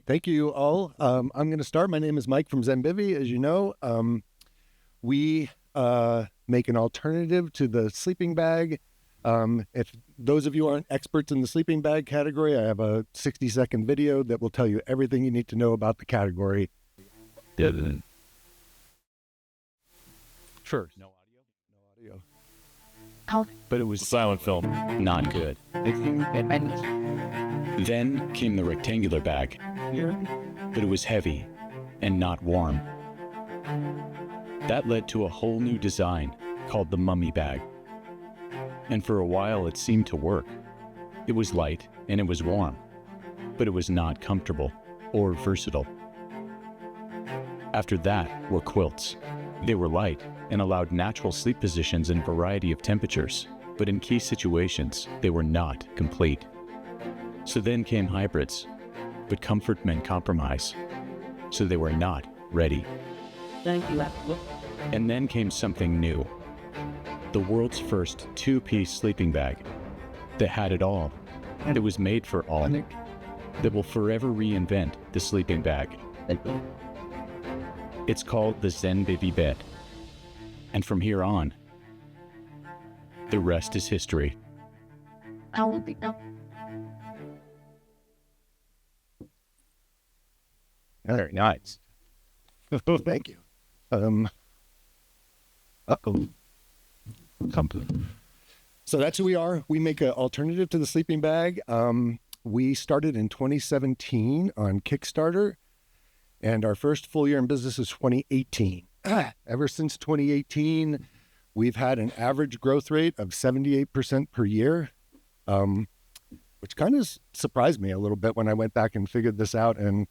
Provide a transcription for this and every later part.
Thank you all. I'm going to start. My name is Mike from Zenbivy. As you know, we make an alternative to the sleeping bag. If those of you aren't experts in the sleeping bag category, I have a 60-second video that will tell you everything you need to know about the category. Sure. No audio. But it was silent film. Not good. Then came the rectangular bag, but it was heavy and not warm. That led to a whole new design called the mummy bag. And for a while it seemed to work. It was light and it was warm, but it was not comfortable or versatile. After that were quilts. They were light and allowed natural sleep positions in a variety of temperatures, but in key situations, they were not complete. So then came hybrids, but comfort meant compromise, so they were not ready. Thank you. And then came something new. The world's first two-piece sleeping bag that had it all, that was made for all, that will forever reinvent the sleeping bag. It's called the Zenbivy Bed. And from here on, the rest is history. Very nice. Thank you. So that's who we are. We make an alternative to the sleeping bag. We started in 2017 on Kickstarter, and our first full year in business is 2018. Ever since 2018, we've had an average growth rate of 78% per year, which kind of surprised me a little bit when I went back and figured this out. And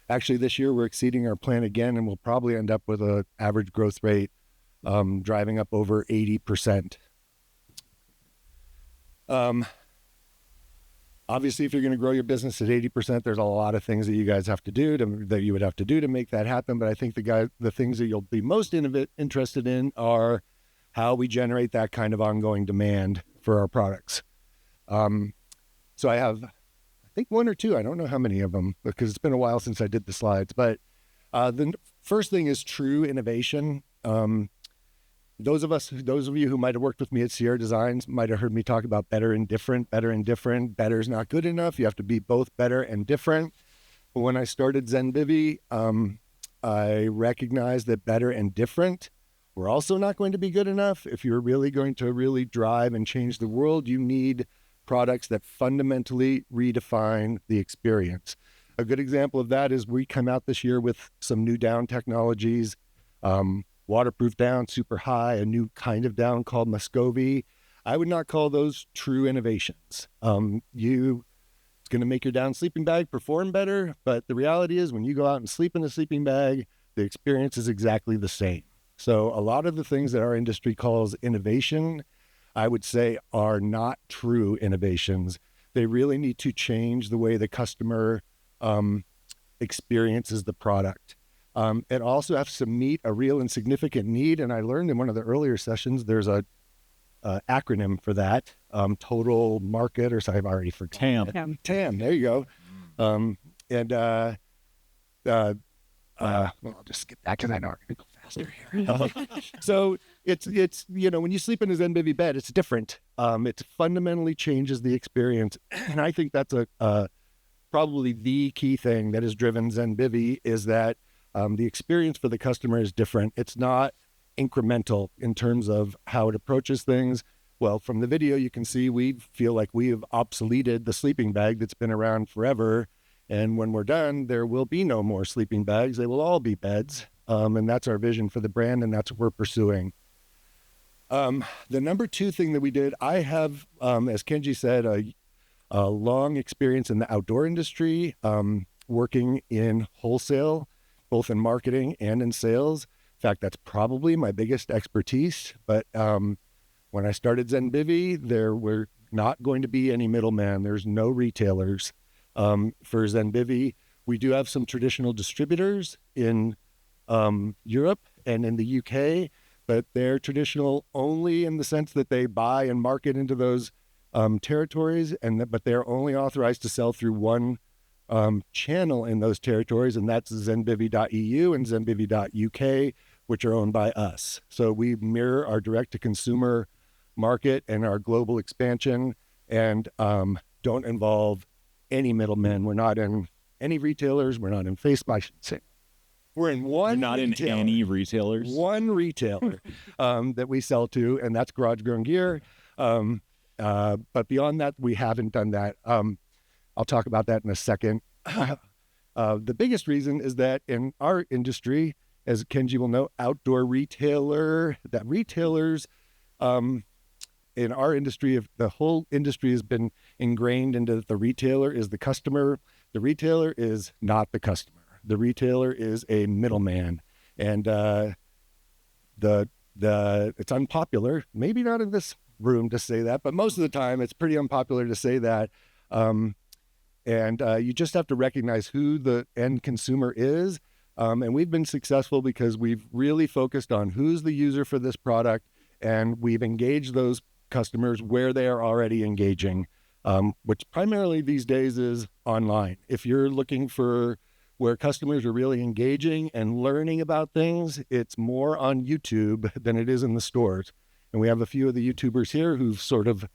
actually this year we're exceeding our plan again, and we'll probably end up with an average growth rate driving up over 80%. Obviously, if you're going to grow your business at 80%, there's a lot of things that you guys have to do that you would have to do to make that happen. But I think the things that you'll be most interested in are how we generate that kind of ongoing demand for our products. So I have, I think, one or two. I don't know how many of them because it's been a while since I did the slides. But the first thing is true innovation. Those of you who might have worked with me at Sierra Designs might have heard me talk about better and different. Better and different. Better is not good enough. You have to be both better and different. But when I started Zenbivy, I recognized that better and different were also not going to be good enough. If you're really going to really drive and change the world, you need products that fundamentally redefine the experience. A good example of that is we come out this year with some new down technologies, waterproof down, super high, a new kind of down called Muscovy. I would not call those true innovations. It's going to make your down sleeping bag perform better, but the reality is when you go out and sleep in a sleeping bag, the experience is exactly the same. So a lot of the things that our industry calls innovation, I would say are not true innovations. They really need to change the way the customer experiences the product. It also has to meet a real and significant need. And I learned in one of the earlier sessions, there's a acronym for that, total market, or sorry, I've already forgotten. TAM, there you go. Well, I'll just skip that because I know I'm going to go faster here. So it's, when you sleep in a Zenbivy bed, it's different. It fundamentally changes the experience. And I think that's probably the key thing that has driven Zenbivy is that the experience for the customer is different. It's not incremental in terms of how it approaches things. Well, from the video, you can see we feel like we have obsoleted the sleeping bag that's been around forever. And when we're done, there will be no more sleeping bags. They will all be beds. And that's our vision for the brand, and that's what we're pursuing. The number two thing that we did, I have, as Kenji said, a long experience in the outdoor industry, working in wholesale, both in marketing and in sales. In fact, that's probably my biggest expertise. But when I started Zenbivy, there were not going to be any middleman. There's no retailers. For Zenbivy, we do have some traditional distributors in Europe and in the UK, but they're traditional only in the sense that they buy and market into those territories, but they're only authorized to sell through one channel in those territories, and that's zenbivy.eu and zenbivy.uk, which are owned by us. So we mirror our direct-to-consumer market and our global expansion, and don't involve any middlemen. We're not in any retailers. We're not in Facebook. I should say we're in one. You're not retailer, in any retailers. one retailer that we sell to, and that's Garage Grown Gear. But beyond that, we haven't done that. I'll talk about that in a second. The biggest reason is that in our industry, as Kenji will know, outdoor retailer, that retailers in our industry, the whole industry has been ingrained into the retailer is the customer. The retailer is not the customer. The retailer is a middleman, and it's unpopular. Maybe not in this room to say that, but most of the time it's pretty unpopular to say that. And you just have to recognize who the end consumer is. And we've been successful because we've really focused on who's the user for this product, and we've engaged those customers where they are already engaging, which primarily these days is online. If you're looking for where customers are really engaging and learning about things, it's more on YouTube than it is in the stores. And we have a few of the YouTubers here who've sort of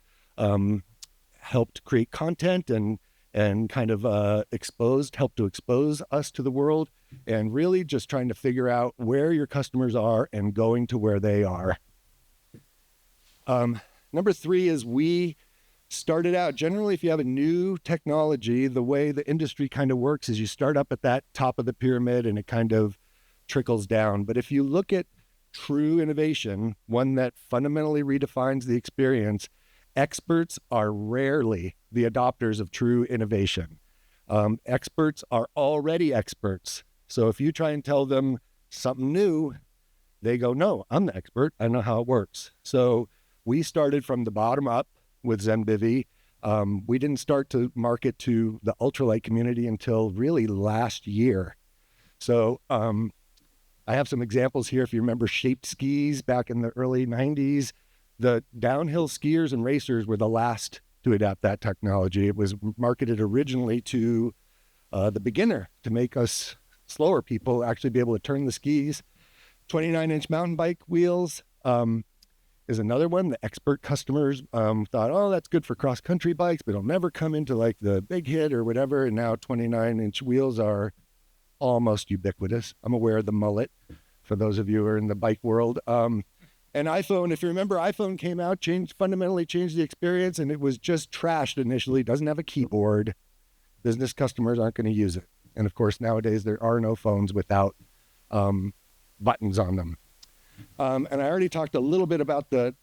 helped create content and kind of helped to expose us to the world, and really just trying to figure out where your customers are and going to where they are. Number 3 is we started out, generally, if you have a new technology, the way the industry kind of works is you start up at that top of the pyramid and it kind of trickles down. But if you look at true innovation, one that fundamentally redefines the experience, experts are rarely the adopters of true innovation. Experts are already experts. So if you try and tell them something new, they go, no, I'm the expert. I know how it works. So we started from the bottom up with ZenBivy. We didn't start to market to the ultralight community until really last year. So I have some examples here. If you remember Shaped skis back in the early 90s, the downhill skiers and racers were the last to adapt that technology. It was marketed originally to the beginner, to make us slower people actually be able to turn the skis. 29-inch mountain bike wheels is another one. The expert customers thought, oh, that's good for cross-country bikes, but it'll never come into like the big hit or whatever. And now 29-inch wheels are almost ubiquitous. I'm aware of the mullet, for those of you who are in the bike world. And iPhone, if you remember, iPhone came out, fundamentally changed the experience, and it was just trashed initially. It doesn't have a keyboard. Business customers aren't going to use it. And of course, nowadays there are no phones without buttons on them. And I already talked a little bit about the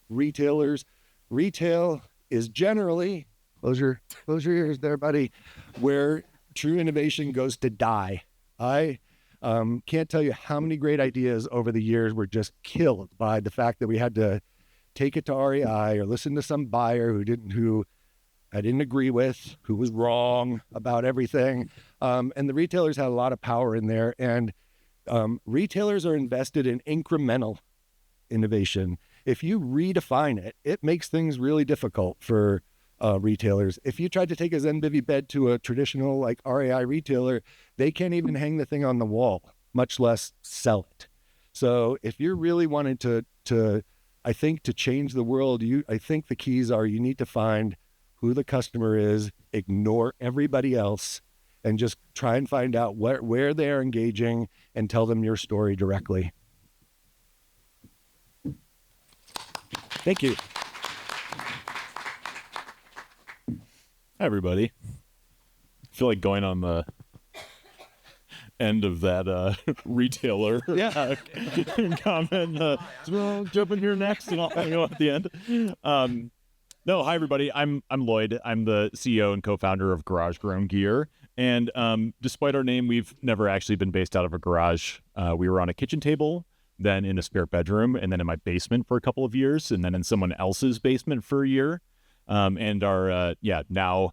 retailers. Retail is generally, close your ears there, buddy, where true innovation goes to die. I can't tell you how many great ideas over the years were just killed by the fact that we had to take it to REI or listen to some buyer who I didn't agree with, who was wrong about everything. And the retailers had a lot of power in there. And retailers are invested in incremental innovation. If you redefine it, it makes things really difficult for retailers. If you tried to take a ZenBivy bed to a traditional like REI retailer, they can't even hang the thing on the wall, much less sell it. So if you're really wanting to I think to change the world, I think the keys are you need to find who the customer is, ignore everybody else, and just try and find out where they're engaging and tell them your story directly. Thank you. Hi, everybody. I feel like going on the end of that retailer comment. Jump in here next, and I'll go at the end. No, hi, everybody. I'm Lloyd. I'm the CEO and co-founder of Garage Grown Gear. And despite our name, we've never actually been based out of a garage. We were on a kitchen table, then in a spare bedroom, and then in my basement for a couple of years, and then in someone else's basement for a year. And are now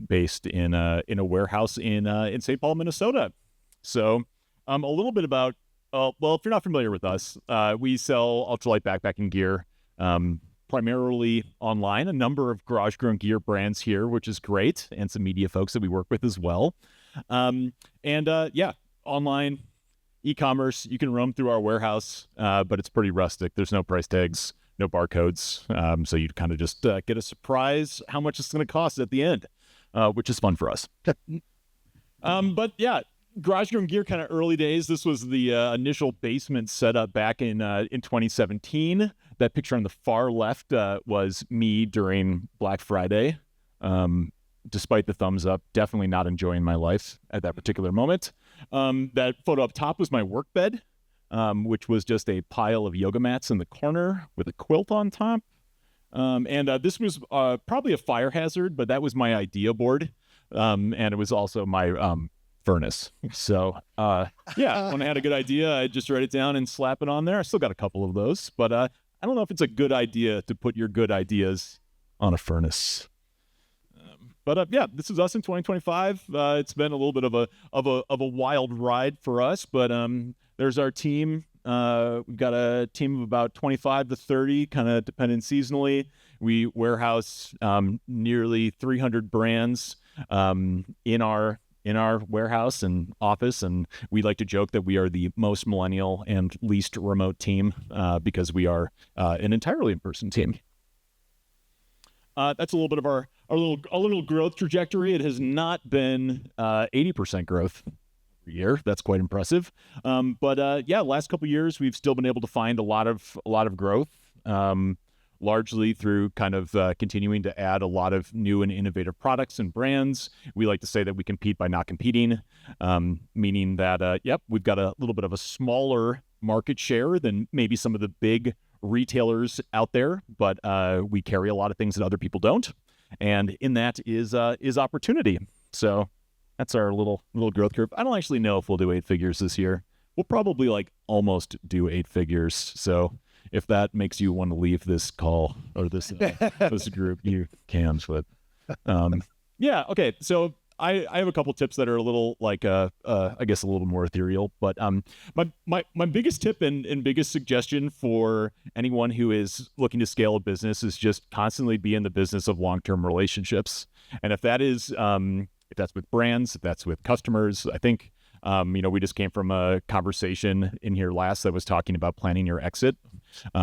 based in a warehouse in St. Paul, Minnesota. So a little bit about if you're not familiar with us, we sell ultralight backpacking gear. primarily online, a number of garage grown gear brands here, which is great, and some media folks that we work with as well. Online e-commerce, you can roam through our warehouse, but it's pretty rustic. There's no price tags, no barcodes. So you kind of just get a surprise how much it's going to cost at the end, which is fun for us. But yeah, garage grown gear kind of early days. This was the initial basement setup back in 2017. That picture on the far left was me during Black Friday. Despite the thumbs up, definitely not enjoying my life at that particular moment. That photo up top was my work bed, which was just a pile of yoga mats in the corner with a quilt on top. This was probably a fire hazard, but that was my idea board. And it was also my furnace. So, when I had a good idea, I just write it down and slap it on there. I still got a couple of those, but I don't know if it's a good idea to put your good ideas on a furnace. This is us in 2025. It's been a little bit of a wild ride for us, but there's our team. We've got a team of about 25 to 30, kind of depending seasonally. We warehouse nearly 300 brands in our warehouse and office, and we like to joke that we are the most millennial and least remote team because we are an entirely in-person team. That's a little bit of our little growth trajectory. It has not been 80% growth every year. That's quite impressive. Last couple of years we've still been able to find a lot of growth, largely through kind of continuing to add a lot of new and innovative products and brands. We like to say that we compete by not competing, meaning that we've got a little bit of a smaller market share than maybe some of the big retailers out there, but we carry a lot of things that other people don't, and in that is opportunity. So that's our little growth curve. I don't actually know if we'll do 8 figures this year. We'll probably almost do 8 figures. So if that makes you want to leave this call or this this group, you can. But okay. So I have a couple tips that are a little I guess a little more ethereal, but my biggest tip and biggest suggestion for anyone who is looking to scale a business is just constantly be in the business of long-term relationships. And if that is, if that's with brands, if that's with customers, I think, we just came from a conversation in here last that was talking about planning your exit,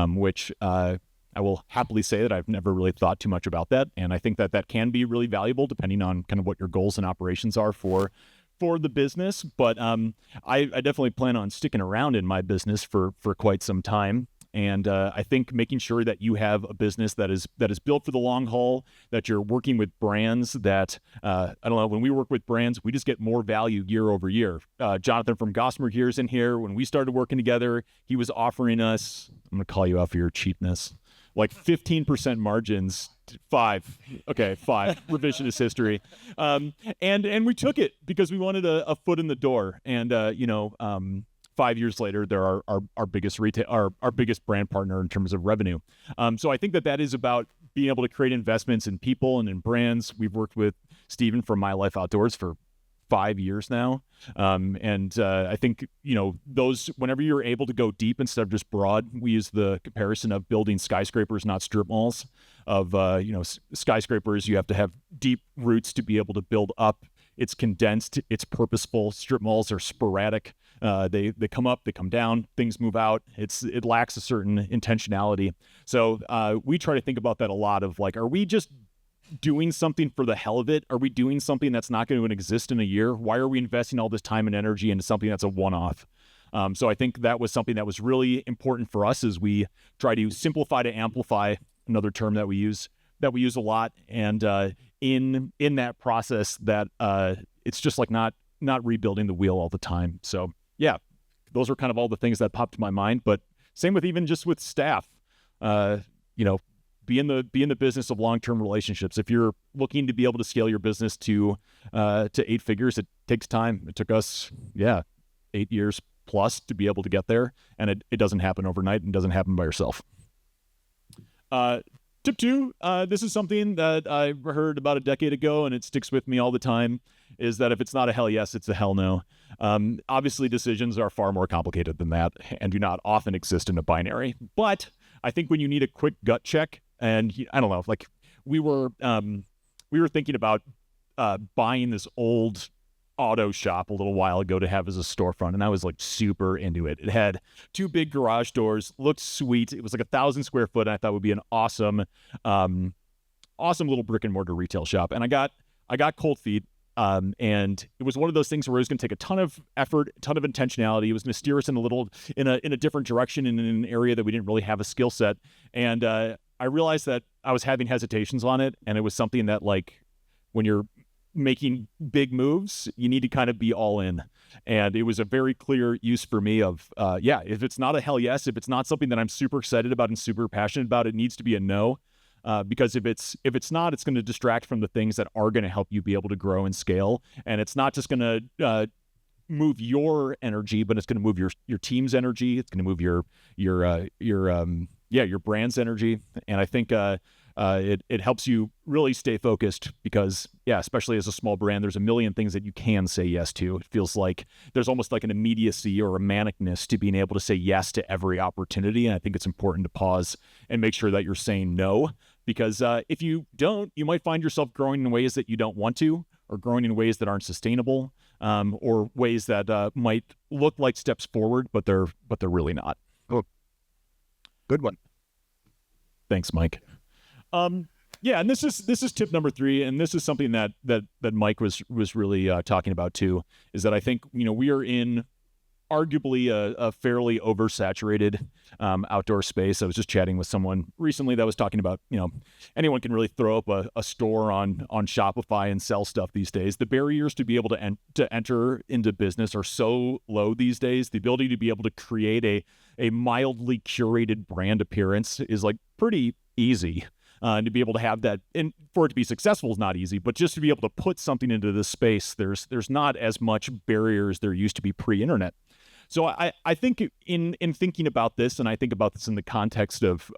which, I will happily say that I've never really thought too much about that. And I think that can be really valuable depending on kind of what your goals and operations are for the business. But I definitely plan on sticking around in my business for quite some time. And I think making sure that you have a business that is built for the long haul, that you're working with brands that, when we work with brands, we just get more value year over year. Jonathan from Gossamer Gears in here. When we started working together, he was offering us, I'm going to call you out for your cheapness, 15% margins. 5. Revisionist history. And we took it because we wanted a foot in the door. And 5 years later, they're our biggest our biggest brand partner in terms of revenue. So I think that is about being able to create investments in people and in brands. We've worked with Steven from My Life Outdoors for 5 years now. I think, those, whenever you're able to go deep instead of just broad, we use the comparison of building skyscrapers, not strip malls. Skyscrapers, you have to have deep roots to be able to build up. It's condensed, it's purposeful. Strip malls are sporadic. They come up, they come down, things move out. It lacks a certain intentionality. So we try to think about that a lot of are we just doing something for the hell of it? Are we doing something that's not going to exist in a year? Why are we investing all this time and energy into something that's a one-off? So I think that was something that was really important for us as we try to simplify to amplify, another term that we use a lot. And in that process, that it's just not rebuilding the wheel all the time. So yeah, those are kind of all the things that popped to my mind. But same with even just with staff, be in the business of long-term relationships. If you're looking to be able to scale your business to 8 figures, it takes time. It took us, 8 years plus to be able to get there. And it doesn't happen overnight and doesn't happen by yourself. Tip 2, this is something that I heard about a decade ago and it sticks with me all the time, is that if it's not a hell yes, it's a hell no. Obviously, decisions are far more complicated than that and do not often exist in a binary. But I think when you need a quick gut check, And I don't know, like we were thinking about buying this old auto shop a little while ago to have as a storefront, and I was like super into it. It had 2 big garage doors, looked sweet. It was like 1,000 square foot, and I thought it would be an awesome little brick and mortar retail shop. And I got cold feet. And it was one of those things where it was going to take a ton of effort, a ton of intentionality. It was going to steer us in a different direction in an area that we didn't really have a skill set. And I realized that I was having hesitations on it, and it was something that, like, when you're making big moves, you need to kind of be all in. And it was a very clear use for me of, if it's not a hell yes, if it's not something that I'm super excited about and super passionate about, it needs to be a no. Because if it's not, it's going to distract from the things that are going to help you be able to grow and scale. And it's not just going to move your energy, but it's going to move your team's energy. It's going to move your brand's energy. And I think it helps you really stay focused because, especially as a small brand, there's a million things that you can say yes to. It feels like there's almost like an immediacy or a manicness to being able to say yes to every opportunity. And I think it's important to pause and make sure that you're saying no, because if you don't, you might find yourself growing in ways that you don't want to, or growing in ways that aren't sustainable, or ways that might look like steps forward, but they're really not. Oh, good one. Thanks, Mike. And this is tip number 3, and this is something that Mike was really talking about too, is that I think, we are in arguably a fairly oversaturated outdoor space. I was just chatting with someone recently that was talking about, anyone can really throw up a store on Shopify and sell stuff these days. The barriers to be able to enter into business are so low these days. The ability to be able to create a mildly curated brand appearance is like pretty easy. And to be able to have that, and for it to be successful is not easy, but just to be able to put something into this space, there's not as much barrier as there used to be pre-internet. So I think in thinking about this, and I think about this in the context of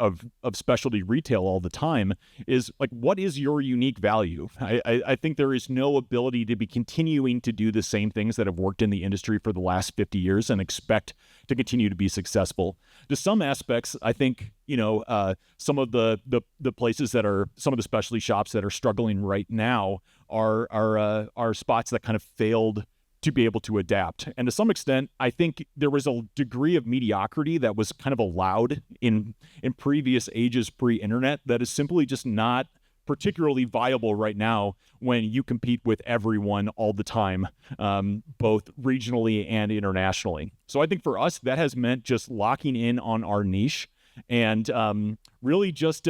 specialty retail all the time, is like, what is your unique value? I think there is no ability to be continuing to do the same things that have worked in the industry for the last 50 years and expect to continue to be successful. To some aspects, I think, some of the places that are, some of the specialty shops that are struggling right now are spots that kind of failed to be able to adapt. And to some extent, I think there was a degree of mediocrity that was kind of allowed in previous ages pre-internet that is simply just not particularly viable right now when you compete with everyone all the time, both regionally and internationally. So I think for us, that has meant just locking in on our niche and really just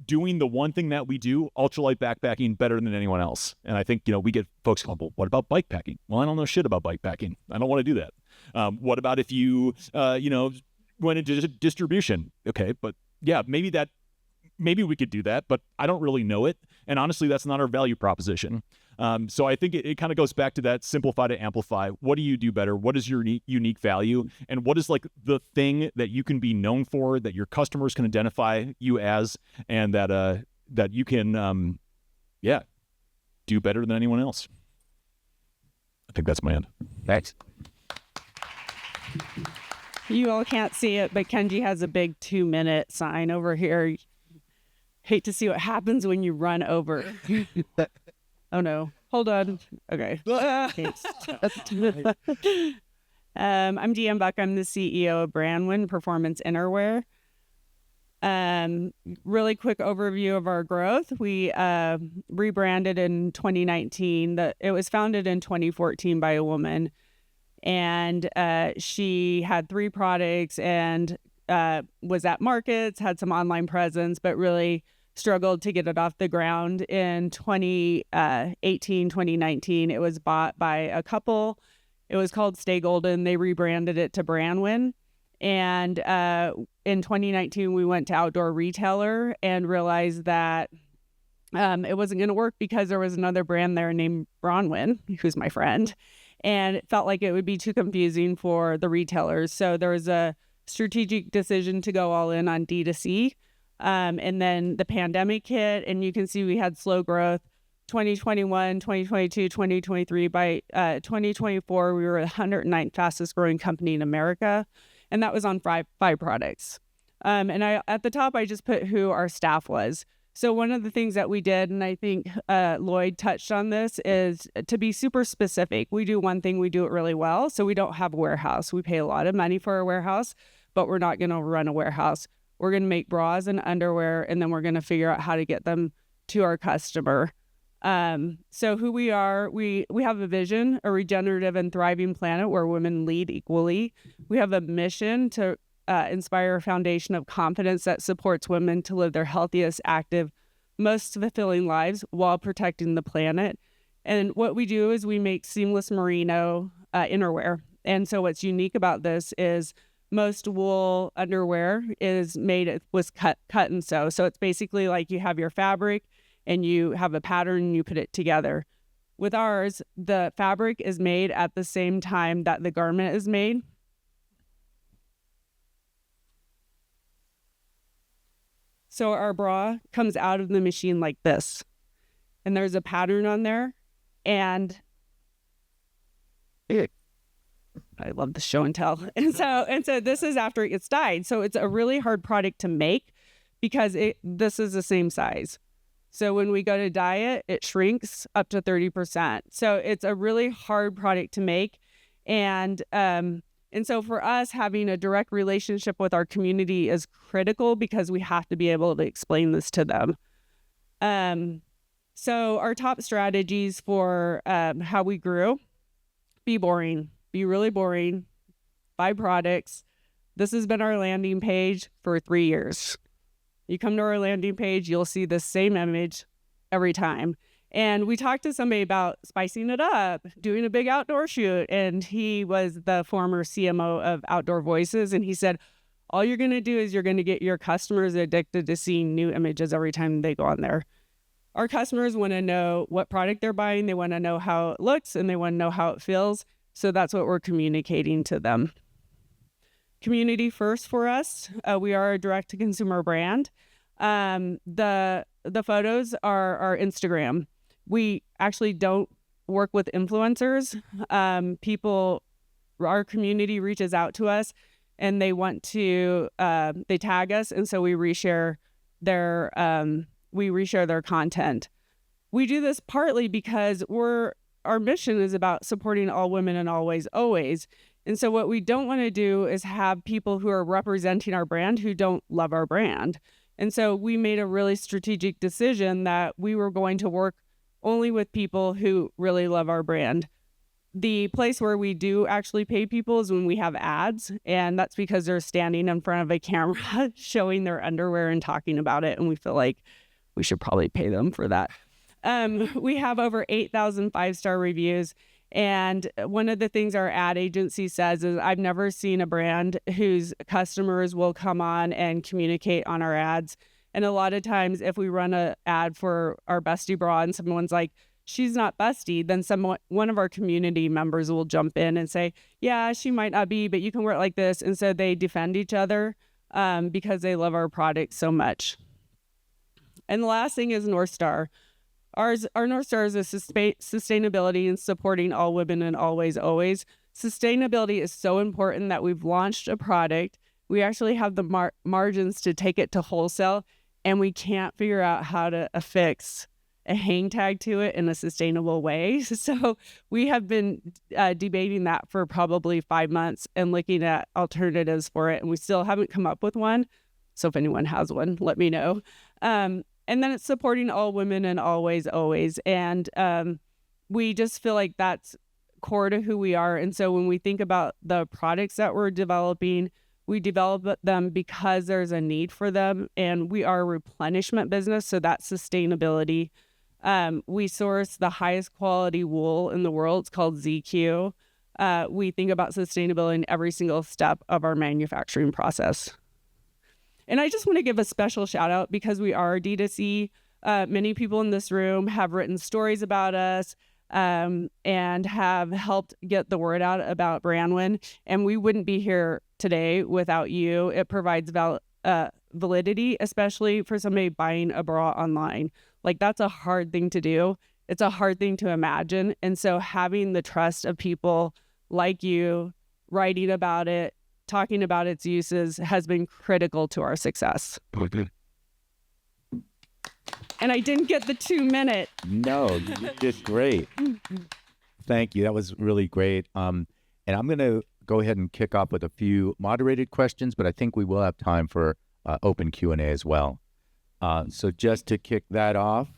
doing the one thing that we do, ultralight backpacking, better than anyone else. And I think, we get folks going, well, what about bike packing? Well, I don't know shit about bike packing. I don't want to do that. What about if you, went into distribution? Okay, but yeah, maybe we could do that, but I don't really know it. And honestly, that's not our value proposition. So I think it kind of goes back to that simplify to amplify. What do you do better? What is your unique value? And what is like the thing that you can be known for, that your customers can identify you as, and that you can, do better than anyone else. I think that's my end. Thanks. You all can't see it, but Kenji has a big 2-minute sign over here. Hate to see what happens when you run over. Oh no, hold on. Okay. I'm Deanne Buck. I'm the CEO of Brandwin Performance Innerwear. Really quick overview of our growth. We rebranded in 2019. It was founded in 2014 by a woman, and she had 3 products and was at markets, had some online presence, but really struggled to get it off the ground. In 2018, 2019, it was bought by a couple. It was called Stay Golden. They rebranded it to Brandwin. And in 2019, we went to Outdoor Retailer and realized that it wasn't going to work because there was another brand there named Bronwyn, who's my friend. And it felt like it would be too confusing for the retailers. So there was a strategic decision to go all in on D2C. And then the pandemic hit, and you can see we had slow growth 2021, 2022, 2023. By 2024, we were the 109th fastest growing company in America. And that was on five products. And at the top, I just put who our staff was. So one of the things that we did, and I think Lloyd touched on this, is to be super specific. We do one thing, we do it really well. So we don't have a warehouse. We pay a lot of money for a warehouse, but we're not going to run a warehouse. We're going to make bras and underwear, and then we're going to figure out how to get them to our customer. So who we are, we have a vision, a regenerative and thriving planet where women lead equally. We have a mission to inspire a foundation of confidence that supports women to live their healthiest, active, most fulfilling lives while protecting the planet. And what we do is we make seamless merino innerwear. And so what's unique about this is most wool underwear was cut and sew. So it's basically like you have your fabric and you have a pattern and you put it together. With ours, the fabric is made at the same time that the garment is made. So our bra comes out of the machine like this, and there's a pattern on there, and I love the show and tell. And so this is after it gets dyed. So it's a really hard product to make because this is the same size. So when we go to dye it, it shrinks up to 30%. So it's a really hard product to make. And so for us, having a direct relationship with our community is critical because we have to be able to explain this to them. So our top strategies for how we grew: be boring, be really boring, buy products. This has been our landing page for 3 years. You come to our landing page, you'll see the same image every time. And we talked to somebody about spicing it up, doing a big outdoor shoot. And he was the former CMO of Outdoor Voices. And he said, all you're going to do is you're going to get your customers addicted to seeing new images every time they go on there. Our customers want to know what product they're buying. They want to know how it looks and they want to know how it feels. So that's what we're communicating to them. Community first for us. We are a direct-to-consumer brand. The photos are our Instagram. We actually don't work with influencers. Our community reaches out to us and they want to, they tag us. And so we reshare their content. We do this partly because our mission is about supporting all women and always, always. And so what we don't want to do is have people who are representing our brand who don't love our brand. And so we made a really strategic decision that we were going to work only with people who really love our brand. The place where we do actually pay people is when we have ads, and that's because they're standing in front of a camera showing their underwear and talking about it, and we feel like we should probably pay them for that. We have over 8,000 five-star reviews, and one of the things our ad agency says is I've never seen a brand whose customers will come on and communicate on our ads. And a lot of times if we run an ad for our Busty bra and someone's like, she's not busty, then one of our community members will jump in and say, yeah, she might not be, but you can wear it like this. And so they defend each other because they love our product so much. And the last thing is North Star. Our North Star is sustainability and supporting all women and always, always. Sustainability is so important that we've launched a product. We actually have the margins to take it to wholesale, and we can't figure out how to affix a hang tag to it in a sustainable way. So we have been debating that for probably 5 months and looking at alternatives for it, and we still haven't come up with one. So if anyone has one, let me know. And then it's supporting all women and always, always. And we just feel like that's core to who we are. And so when we think about the products that we're developing, we develop them because there's a need for them. And we are a replenishment business, so that's sustainability. We source the highest quality wool in the world. It's called ZQ. We think about sustainability in every single step of our manufacturing process. And I just want to give a special shout out because we are D2C. Many people in this room have written stories about us and have helped get the word out about Brandwin. And we wouldn't be here today without you. It provides validity, especially for somebody buying a bra online. Like, that's a hard thing to do. It's a hard thing to imagine. And so having the trust of people like you writing about it, talking about its uses has been critical to our success. And I didn't get the 2-minute. No, you did great. Thank you. That was really great. And I'm going to go ahead and kick off with a few moderated questions, but I think we will have time for open Q&A as well. So just to kick that off,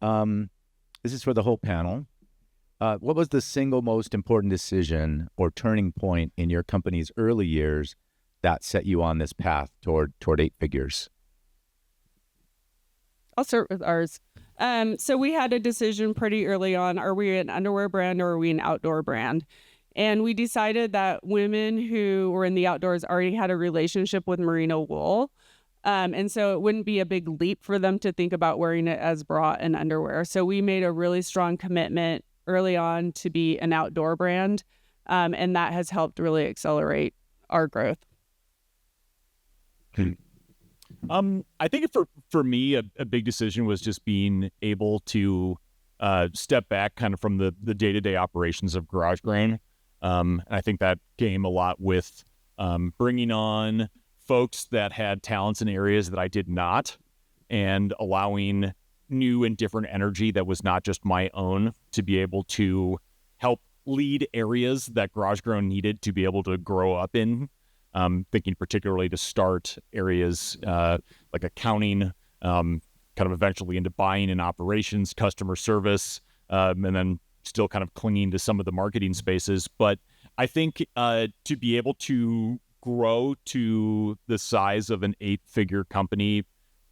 this is for the whole panel. What was the single most important decision or turning point in your company's early years that set you on this path toward 8 figures? I'll start with ours. So we had a decision pretty early on. Are we an underwear brand or are we an outdoor brand? And we decided that women who were in the outdoors already had a relationship with merino wool. And so it wouldn't be a big leap for them to think about wearing it as bra and underwear. So we made a really strong commitment early on to be an outdoor brand. And that has helped really accelerate our growth. I think for me, a big decision was just being able to step back kind of from the day-to-day operations of Garage Grain. And I think that came a lot with bringing on folks that had talents in areas that I did not, and allowing new and different energy that was not just my own to be able to help lead areas that Garage Grown needed to be able to grow up in. Thinking particularly to start areas like accounting, kind of eventually into buying and operations, customer service, and then still kind of clinging to some of the marketing spaces. But I think to be able to grow to the size of an 8-figure company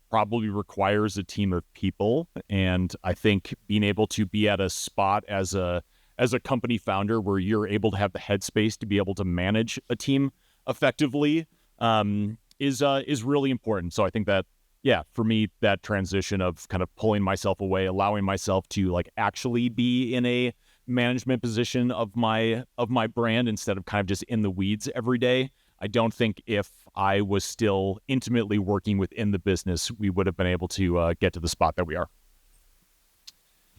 probably requires a team of people. And I think being able to be at a spot as a company founder where you're able to have the headspace to be able to manage a team effectively is really important. So I think that, yeah, for me, that transition of kind of pulling myself away, allowing myself to like actually be in a management position of my brand instead of kind of just in the weeds every day. I don't think if I was still intimately working within the business, we would have been able to get to the spot that we are.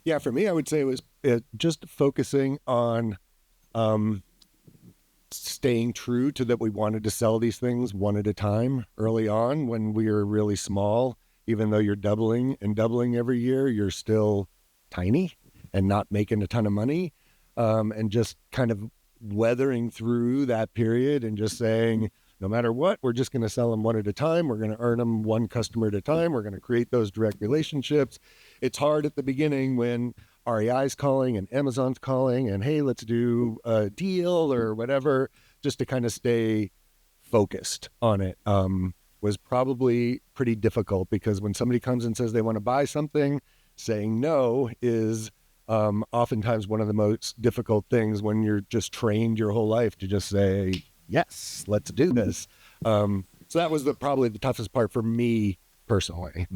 Yeah, for me, I would say it was just focusing on staying true to that we wanted to sell these things one at a time early on when we were really small. Even though you're doubling every year, you're still tiny and not making a ton of money. And just kind of weathering through that period and just saying, no matter what, we're just going to sell them one at a time. We're going to earn them one customer at a time. We're going to create those direct relationships. It's hard at the beginning when REI's calling and Amazon's calling and, hey, let's do a deal or whatever, just to kind of stay focused on it. Was probably pretty difficult because when somebody comes and says they want to buy something, saying no is oftentimes one of the most difficult things when you're just trained your whole life to just say, yes, let's do this. So that was probably the toughest part for me personally.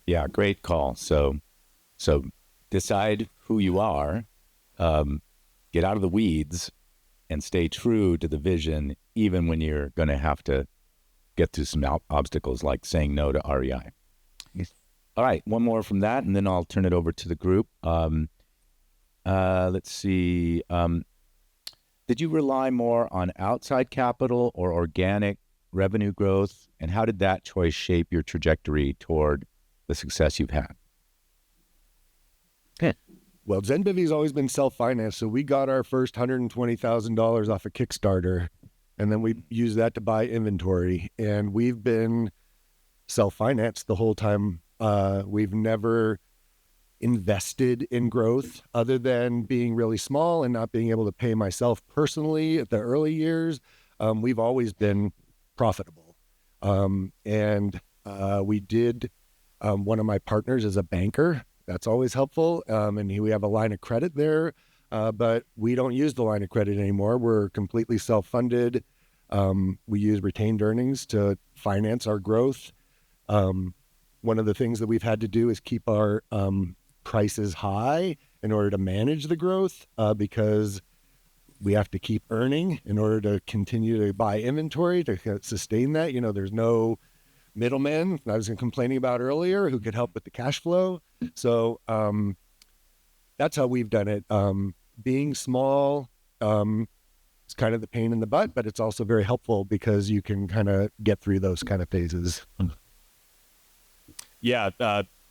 Yeah, great call. So decide who you are, get out of the weeds, and stay true to the vision, even when you're going to have to get through some obstacles like saying no to REI. Yes. All right, one more from that, and then I'll turn it over to the group. Let's see. Did you rely more on outside capital or organic revenue growth, and how did that choice shape your trajectory toward the success you've had? Okay. Well, ZenBivvy's always been self-financed, so we got our first $120,000 off a Kickstarter, and then we used that to buy inventory, and we've been self-financed the whole time. We've never invested in growth other than being really small and not being able to pay myself personally at the early years. We've always been profitable. And we did, one of my partners is a banker. That's always helpful. And we have a line of credit there, but we don't use the line of credit anymore. We're completely self-funded. We use retained earnings to finance our growth. One of the things that we've had to do is keep our prices high in order to manage the growth, because we have to keep earning in order to continue to buy inventory to sustain that. You know, there's no middlemen I was complaining about earlier who could help with the cash flow. So that's how we've done it. Being small, It's kind of the pain in the butt, but it's also very helpful because you can kind of get through those kind of phases. Yeah,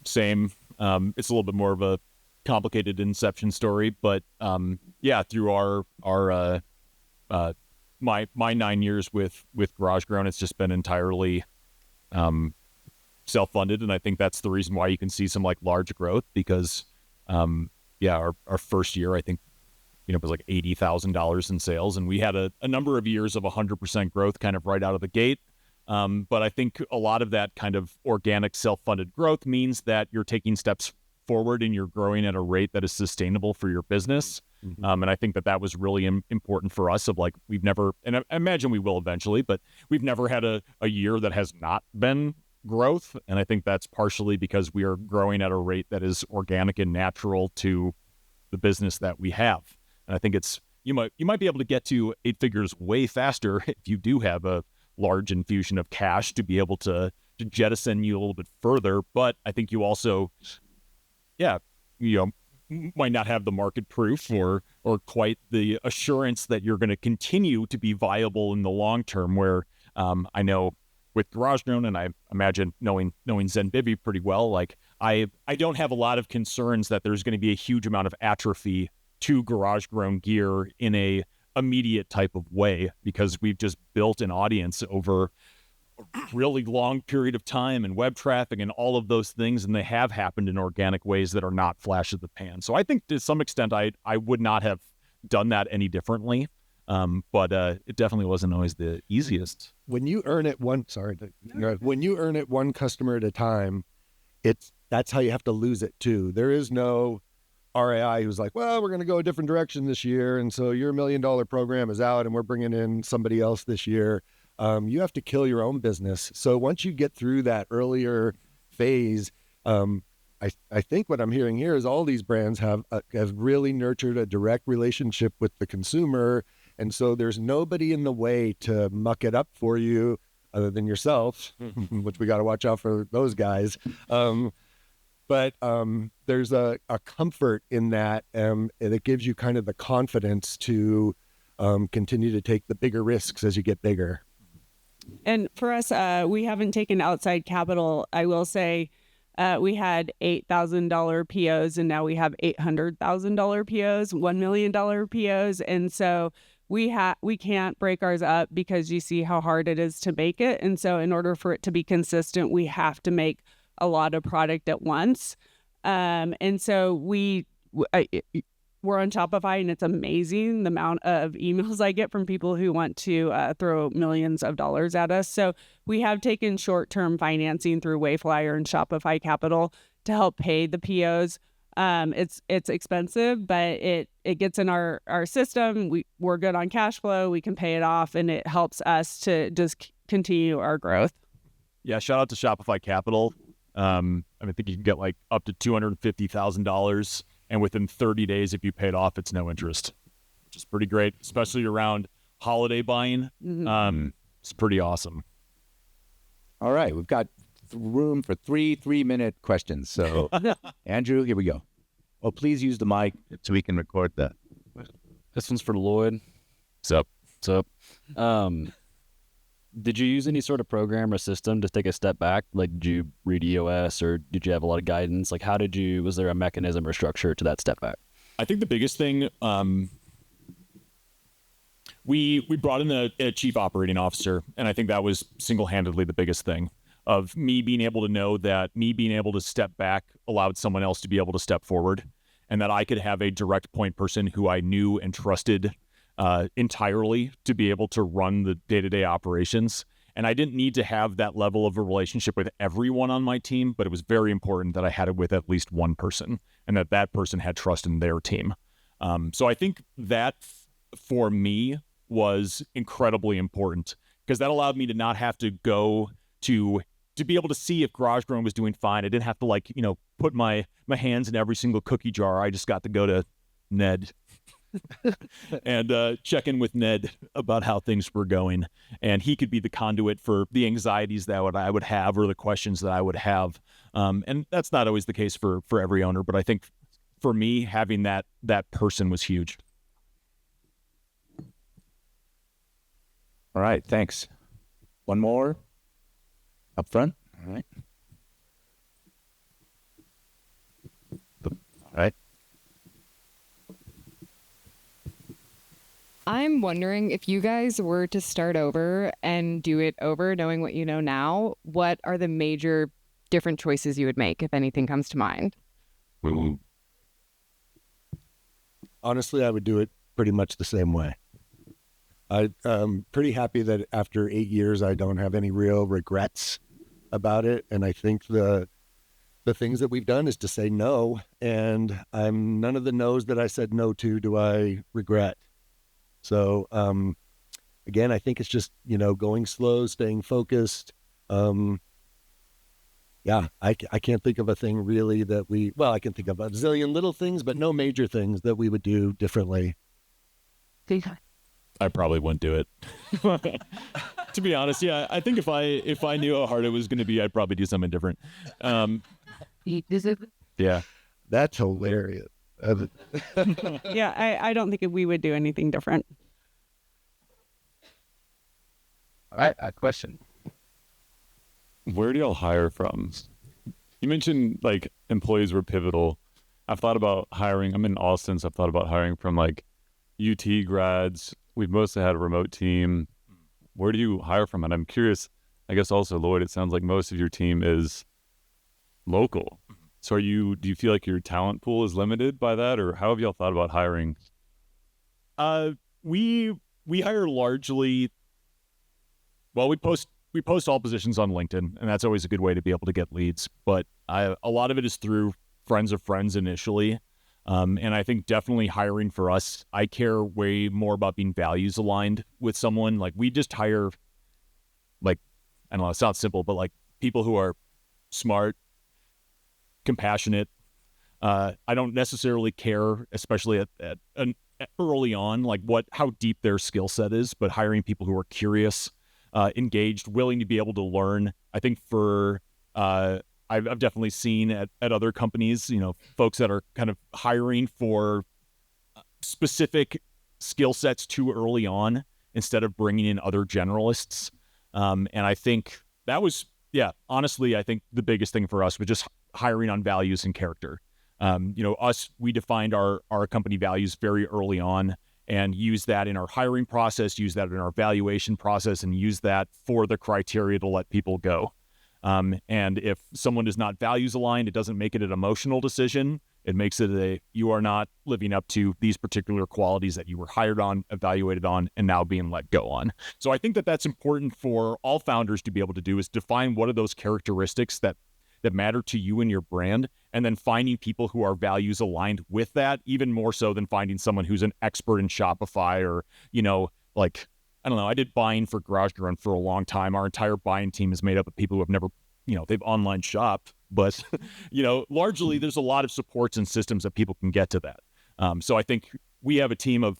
same. It's a little bit more of a complicated inception story, but yeah, through our my 9 years with Garage Grown, it's just been entirely self-funded, and I think that's the reason why you can see some like large growth because yeah, our first year I think it was like $80,000 in sales, and we had a number of years of 100% growth kind of right out of the gate. But I think a lot of that kind of organic self-funded growth means that you're taking steps forward and you're growing at a rate that is sustainable for your business. And I think that was really important for us of like, we've never, and I imagine we will eventually, but we've never had a year that has not been growth. And I think that's partially because we are growing at a rate that is organic and natural to the business that we have. And I think it's, you might be able to get to 8 figures way faster if you do have a large infusion of cash to be able to jettison you a little bit further. But I think you also, might not have the market proof or quite the assurance that you're going to continue to be viable in the long term, where I know with Garage Grown, and I imagine knowing ZenBivy pretty well, like I don't have a lot of concerns that there's going to be a huge amount of atrophy to Garage Grown gear in a immediate type of way, because we've just built an audience over a really long period of time and web traffic and all of those things, and they have happened in organic ways that are not flash of the pan. So I think to some extent I would not have done that any differently, but it definitely wasn't always the easiest. When you earn it one customer at a time, that's how you have to lose it too. There is no RAI who's like, well, we're going to go a different direction this year, and so your $1 million program is out and we're bringing in somebody else this year. You have to kill your own business. So once you get through that earlier phase, I think what I'm hearing here is all these brands have really nurtured a direct relationship with the consumer, and so there's nobody in the way to muck it up for you other than yourself, which we got to watch out for those guys. But there's a comfort in that, and it gives you kind of the confidence to continue to take the bigger risks as you get bigger. And for us, we haven't taken outside capital. I will say we had $8,000 POs, and now we have $800,000 POs, $1 million POs. And so we can't break ours up because you see how hard it is to make it. And so in order for it to be consistent, we have to make a lot of product at once. And so we're on Shopify, and it's amazing the amount of emails I get from people who want to throw millions of dollars at us. So we have taken short-term financing through Wayflyer and Shopify Capital to help pay the POs. It's expensive, but it gets in our system. We're good on cash flow. We can pay it off, and it helps us to just continue our growth. Yeah, shout out to Shopify Capital. I think you can get like up to $250,000, and within 30 days, if you pay it off, it's no interest, which is pretty great, especially around holiday buying. It's pretty awesome. All right, we've got room for 3-minute questions. So, Andrew, here we go. Oh, please use the mic so we can record that. This one's for Lloyd. What's up? Did you use any sort of program or system to take a step back? Like, did you read EOS, or did you have a lot of guidance? Like, was there a mechanism or structure to that step back? I think the biggest thing, we brought in a chief operating officer, and I think that was single-handedly the biggest thing of me being able to know that me being able to step back allowed someone else to be able to step forward, and that I could have a direct point person who I knew and trusted entirely to be able to run the day-to-day operations. And I didn't need to have that level of a relationship with everyone on my team, but it was very important that I had it with at least one person, and that person had trust in their team. So I think that for me was incredibly important, because that allowed me to not have to go to be able to see if Garage Grown was doing fine. I didn't have to put my hands in every single cookie jar. I just got to go to Ned and check in with Ned about how things were going, and he could be the conduit for the anxieties that I would have, or the questions that I would have. And that's not always the case for every owner, but I think for me, having that person was huge. All right, thanks. One more up front. All right. All right. I'm wondering if you guys were to start over and do it over, knowing what you know now, what are the major different choices you would make, if anything comes to mind? Honestly, I would do it pretty much the same way. I'm pretty happy that after 8 years, I don't have any real regrets about it. And I think the things that we've done is to say no. And none of the no's that I said no to do I regret. So, again, I think it's just, going slow, staying focused. I can't think of a thing really that I can think of a zillion little things, but no major things that we would do differently. I probably wouldn't do it. To be honest, yeah, I think if I knew how hard it was going to be, I'd probably do something different. Yeah. That's hilarious. Yeah, I don't think we would do anything different. All right, a question. Where do y'all hire from? You mentioned like employees were pivotal. I've thought about hiring. I'm in Austin, so I've thought about hiring from like UT grads. We've mostly had a remote team. Where do you hire from? And I'm curious, I guess also, Lloyd, it sounds like most of your team is local. So do you feel like your talent pool is limited by that, or how have y'all thought about hiring? We hire largely. Well, we post all positions on LinkedIn, and that's always a good way to be able to get leads. But a lot of it is through friends of friends initially. And I think definitely hiring for us, I care way more about being values aligned with someone. Like we just hire, like, I don't know, it sounds simple, but like people who are smart, compassionate. I don't necessarily care, especially at early on, like how deep their skill set is, but hiring people who are curious, engaged, willing to be able to learn. I think I've definitely seen at other companies, folks that are kind of hiring for specific skill sets too early on instead of bringing in other generalists. And I think that was, honestly, I think the biggest thing for us was just hiring on values and character. We defined our company values very early on and use that in our hiring process, use that in our valuation process, and use that for the criteria to let people go. And if someone is not values aligned, it doesn't make it an emotional decision. It makes it you are not living up to these particular qualities that you were hired on, evaluated on, and now being let go on. So I think that that's important for all founders to be able to do, is define what are those characteristics that matter to you and your brand, and then finding people who are values aligned with that, even more so than finding someone who's an expert in Shopify or, I don't know. I did buying for GarageRun for a long time. Our entire buying team is made up of people who have never, they've online shopped, but, largely there's a lot of supports and systems that people can get to that. So I think we have a team of,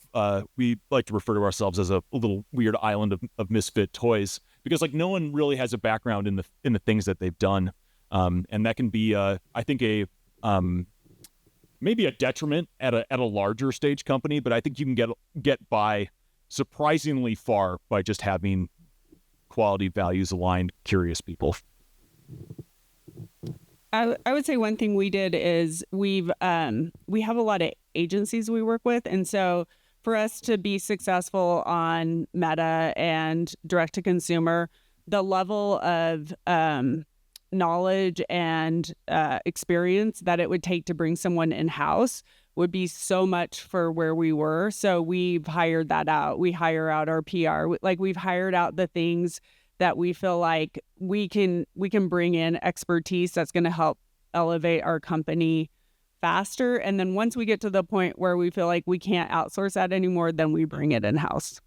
we like to refer to ourselves as a little weird island of misfit toys, because like no one really has a background in the things that they've done. And that can be, I think maybe a detriment at a larger stage company, but I think you can get by surprisingly far by just having quality, values aligned, curious people. I would say one thing we did is we have a lot of agencies we work with, and so for us to be successful on Meta and direct to consumer, the level of knowledge and experience that it would take to bring someone in-house would be so much for where we were. So we've hired that out. We hire out our PR. We've hired out the things that we feel like we can bring in expertise that's going to help elevate our company faster. And then once we get to the point where we feel like we can't outsource that anymore, then we bring it in-house.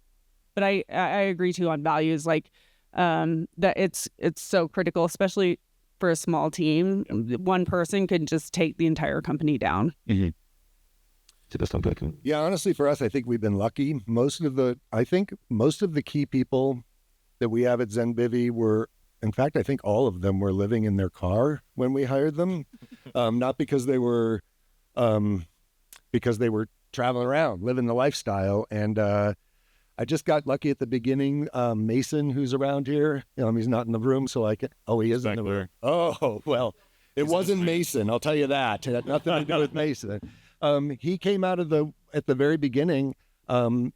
But I agree too on values, that it's so critical, especially for a small team. One person can just take the entire company down. Mm-hmm. Yeah, honestly, for us, I think we've been lucky. Most of the key people that we have at ZenBivvy were, in fact, I think all of them were living in their car when we hired them, not because they were traveling around, living the lifestyle. And I I just got lucky at the beginning. Mason, who's around here, he's not in the room, so I can. Oh, he is in the room. Oh, well, it wasn't Mason. I'll tell you that. It had nothing to do with Mason. He came out at the very beginning, and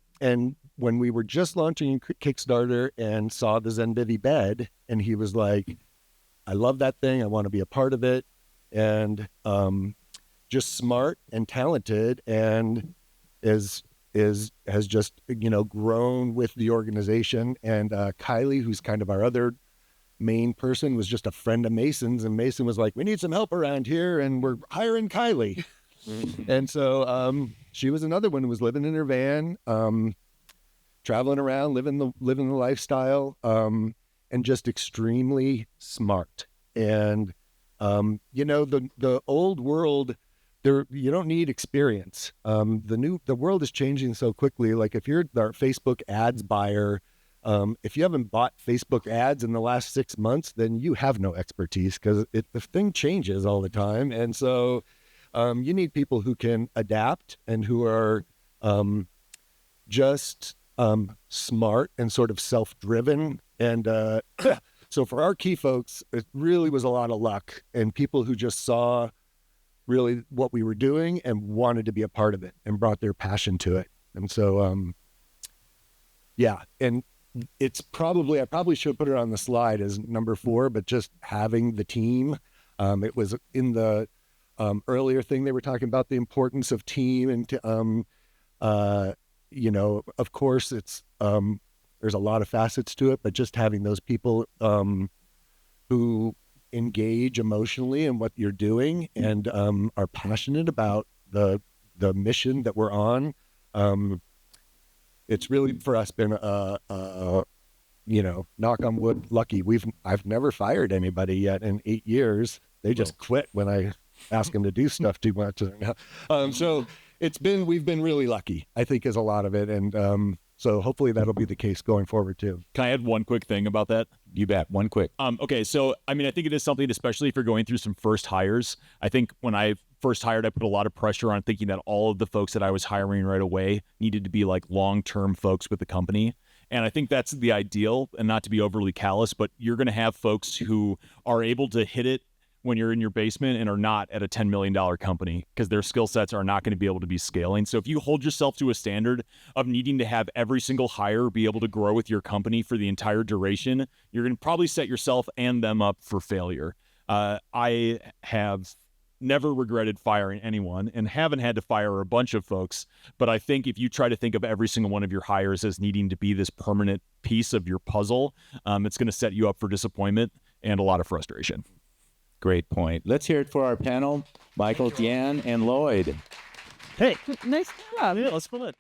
when we were just launching Kickstarter and saw the Zenbivy bed, and he was like, "I love that thing. I want to be a part of it," and just smart and talented, and has just grown with the organization. And Kylie, who's kind of our other main person, was just a friend of Mason's, and Mason was like, "We need some help around here, and we're hiring Kylie." And so she was another one who was living in her van, traveling around, living the lifestyle, and just extremely smart. And the old world, you don't need experience. The world is changing so quickly. Like if you're our Facebook ads buyer, if you haven't bought Facebook ads in the last 6 months, then you have no expertise, because the thing changes all the time. And so you need people who can adapt and who are just smart and sort of self-driven. And so for our key folks, it really was a lot of luck and people who just saw really what we were doing and wanted to be a part of it and brought their passion to it. And so, and it's I probably should put it on the slide as number 4, but just having the team, it was in the earlier thing they were talking about the importance of team, and of course it's there's a lot of facets to it, but just having those people who engage emotionally in what you're doing and are passionate about the mission that we're on. It's really for us been knock on wood, lucky. I've never fired anybody yet in 8 years. They just quit when I ask them to do stuff too much. So we've been really lucky, I think, is a lot of it. And so hopefully that'll be the case going forward too. Can I add one quick thing about that? You bet. One quick. Okay, so I think it is something, especially if you're going through some first hires. I think when I first hired, I put a lot of pressure on thinking that all of the folks that I was hiring right away needed to be like long-term folks with the company. And I think that's the ideal, and not to be overly callous, but you're going to have folks who are able to hit it when you're in your basement and are not at a $10 million company, because their skill sets are not going to be able to be scaling. So if you hold yourself to a standard of needing to have every single hire be able to grow with your company for the entire duration, you're going to probably set yourself and them up for failure. I have never regretted firing anyone and haven't had to fire a bunch of folks. But I think if you try to think of every single one of your hires as needing to be this permanent piece of your puzzle, it's going to set you up for disappointment and a lot of frustration. Great point. Let's hear it for our panel, Michael, Deanne, and Lloyd. Hey, Nice job. yeah, let's split it.